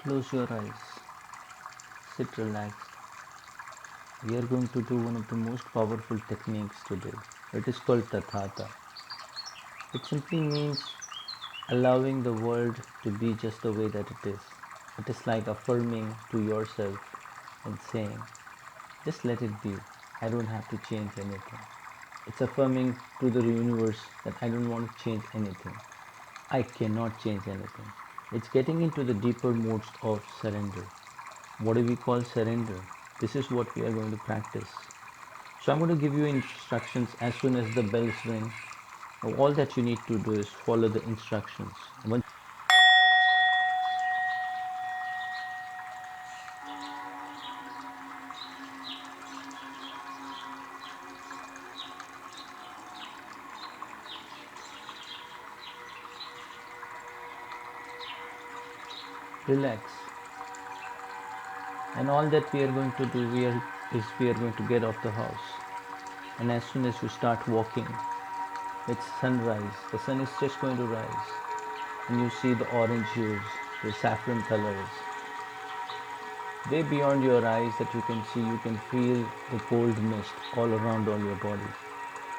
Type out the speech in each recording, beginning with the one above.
Close your eyes, sit relaxed. We are going to do one of the most powerful techniques today. It is called Tathata. It simply means allowing the world to be just the way that it is. It is like affirming to yourself and saying, just let it be. I don't have to change anything. It's affirming to the universe that I don't want to change anything. I cannot change anything. It's getting into the deeper modes of surrender. What do we call surrender? This is what we are going to practice. So I'm going to give you instructions as soon as the bells ring. All that you need to do is follow the instructions. Relax. And all that we are going to do is we are going to get off the house. And as soon as you start walking, it's sunrise. The sun is just going to rise. And you see the orange hues, the saffron colors. Way beyond your eyes that you can feel the cold mist all around all your body.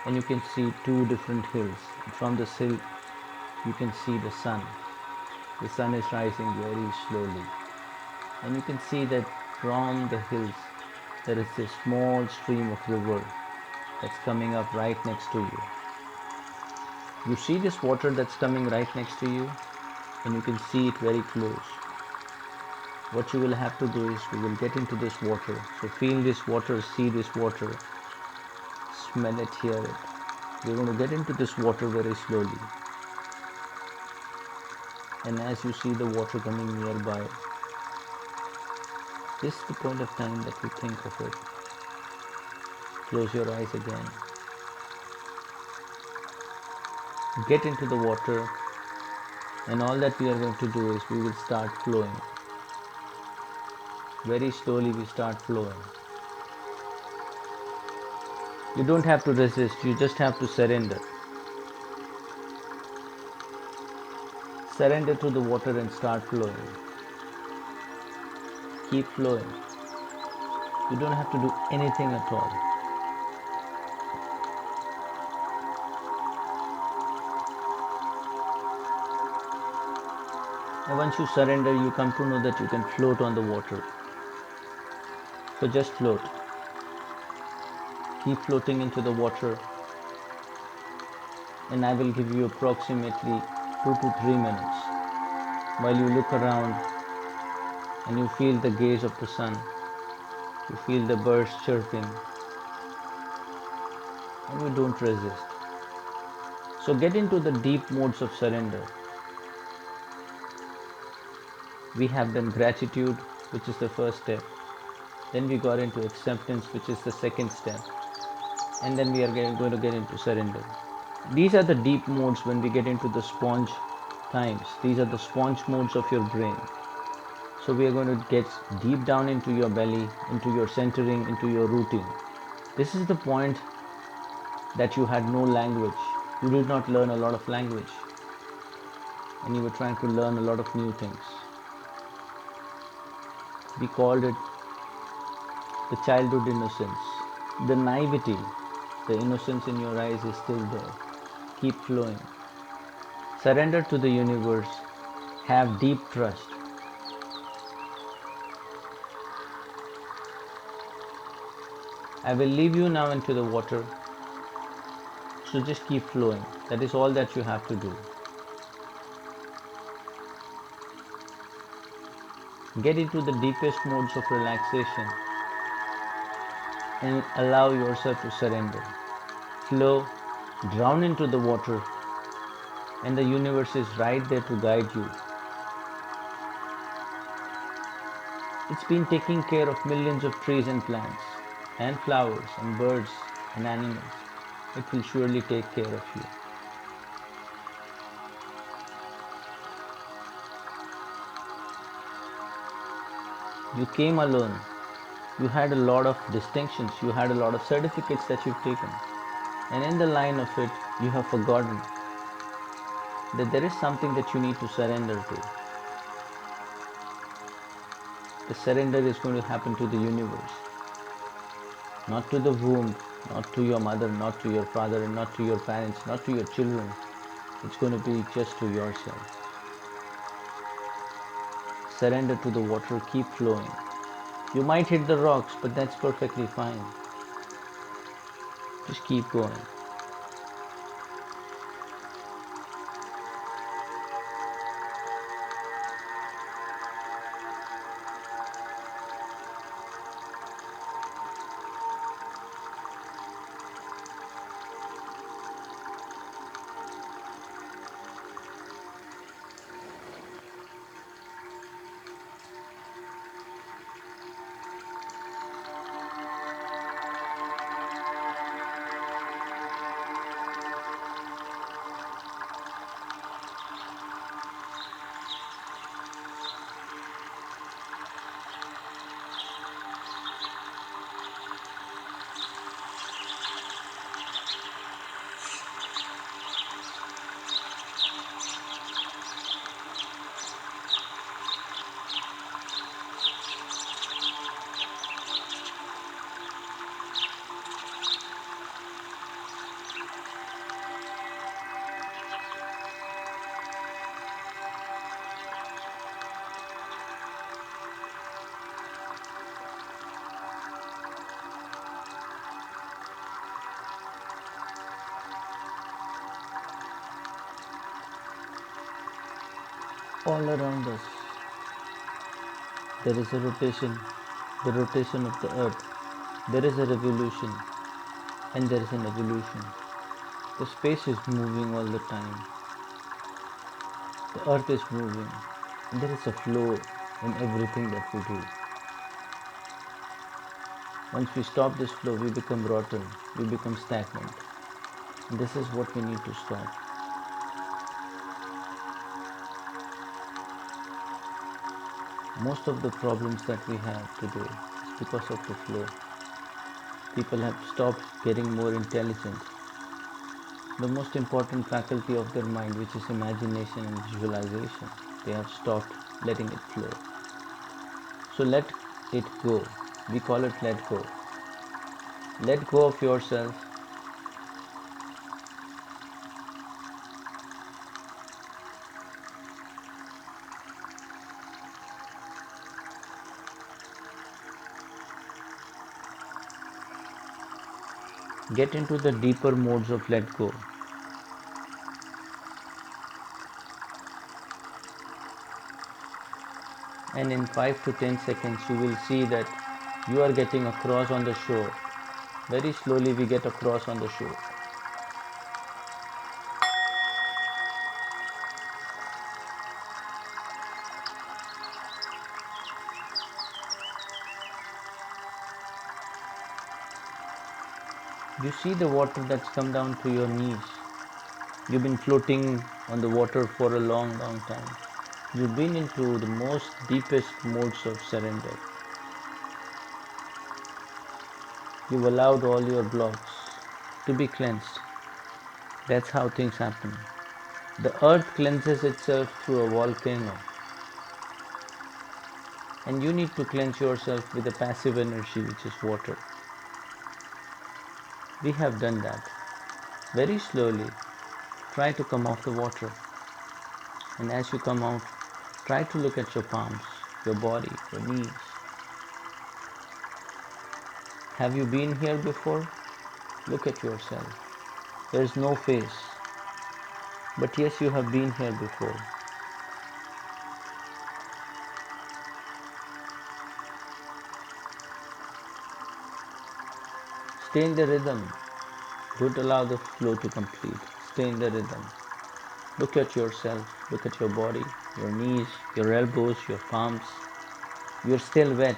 And you can see two different hills. And from this hill, you can see the sun. The sun is rising very slowly. And you can see that from the hills, there is a small stream of river that's coming up right next to you. You see this water that's coming right next to you, and you can see it very close. What you will have to do is we will get into this water. So feel this water, see this water, smell it, hear it. We're going to get into this water very slowly. And as you see the water coming nearby, this is the point of time that you think of it. Close your eyes again. Get into the water, and all that we are going to do is we will start flowing. Very slowly we start flowing. You don't have to resist, you just have to surrender. Surrender to the water and start flowing. Keep flowing. You don't have to do anything at all. And once you surrender, you come to know that you can float on the water. So just float. Keep floating into the water, and I will give you approximately 2 to 3 minutes while you look around and you feel the gaze of the sun. You feel the birds chirping, and you don't resist. So get into the deep modes of surrender. We have done gratitude, which is the first step. Then we got into acceptance, which is the second step. And then we are going to get into surrender. These are the deep modes when we get into the sponge times. These are the sponge modes of your brain. So we are going to get deep down into your belly, into your centering, into your rooting. This is the point that you had no language. You did not learn a lot of language. And you were trying to learn a lot of new things. We called it the childhood innocence. The naivety, the innocence in your eyes is still there. Keep flowing. Surrender to the universe. Have deep trust. I will leave you now into the water. So just keep flowing. That is all that you have to do. Get into the deepest modes of relaxation and allow yourself to surrender. Flow, drown into the water, and the universe is right there to guide you. It's been taking care of millions of trees and plants, and flowers, and birds, and animals. It will surely take care of you. You came alone. You had a lot of distinctions, you had a lot of certificates that you've taken. And in the line of it, you have forgotten that there is something that you need to surrender to. The surrender is going to happen to the universe, not to the womb, not to your mother, not to your father, and not to your parents, not to your children. It's going to be just to yourself. Surrender to the water, keep flowing. You might hit the rocks, but that's perfectly fine. Just keep going. All around us, there is a rotation, the rotation of the earth. There is a revolution and there is an evolution. The space is moving all the time. The earth is moving. And there is a flow in everything that we do. Once we stop this flow, we become rotten, we become stagnant. And this is what we need to stop. Most of the problems that we have today is because of the flow. People have stopped getting more intelligent. The most important faculty of their mind, which is imagination and visualization, they have stopped letting it flow. So let it go. We call it let go. Let go of yourself. Get into the deeper modes of let go. And in 5 to 10 seconds, you will see that you are getting across on the shore. Very slowly, we get across on the shore. You see the water that's come down to your knees. You've been floating on the water for a long, long time. You've been into the most deepest modes of surrender. You've allowed all your blocks to be cleansed. That's how things happen. The earth cleanses itself through a volcano. And you need to cleanse yourself with a passive energy, which is water. We have done that. Very slowly, try to come off the water. And as you come out, try to look at your palms, your body, your knees. Have you been here before? Look at yourself. There is no face. But yes, you have been here before. Stay in the rhythm. Don't allow the flow to complete. Stay in the rhythm. Look at yourself. Look at your body, your knees, your elbows, your palms. You're still wet.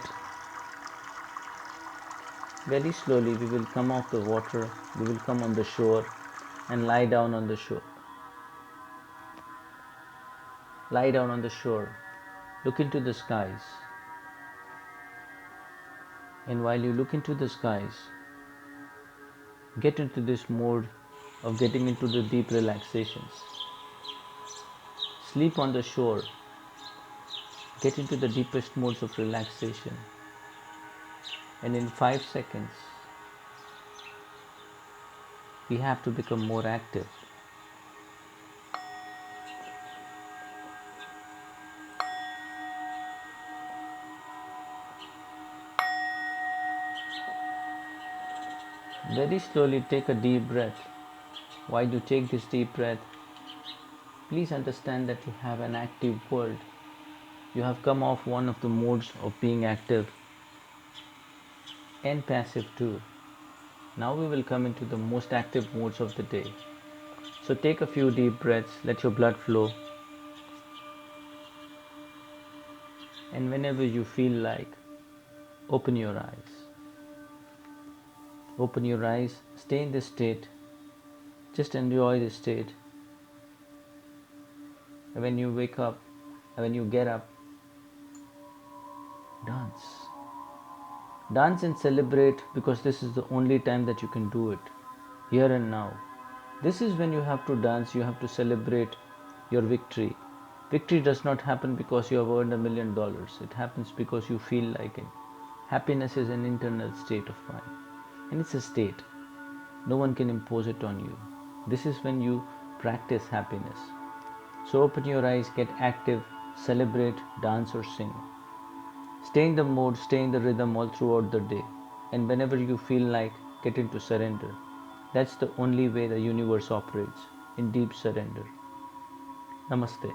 Very slowly we will come off the water, we will come on the shore and lie down on the shore. Lie down on the shore. Look into the skies. And while you look into the skies, get into this mode of getting into the deep relaxations. Sleep on the shore. Get into the deepest modes of relaxation. And in 5 seconds, we have to become more active. Very slowly take a deep breath. While you take this deep breath, please understand that you have an active world. You have come off one of the modes of being active and passive too. Now we will come into the most active modes of the day. So take a few deep breaths, let your blood flow. And whenever you feel like, open your eyes. Open your eyes, stay in this state. Just enjoy this state. And when you wake up, and when you get up, dance. Dance and celebrate, because this is the only time that you can do it, here and now. This is when you have to dance, you have to celebrate your victory. Victory does not happen because you have earned $1,000,000. It happens because you feel like it. Happiness is an internal state of mind, and it's a state. No one can impose it on you. This is when you practice happiness. So open your eyes, get active, celebrate, dance, or sing. Stay in the mode, stay in the rhythm all throughout the day. And whenever you feel like, get into surrender. That's the only way the universe operates, in deep surrender. Namaste.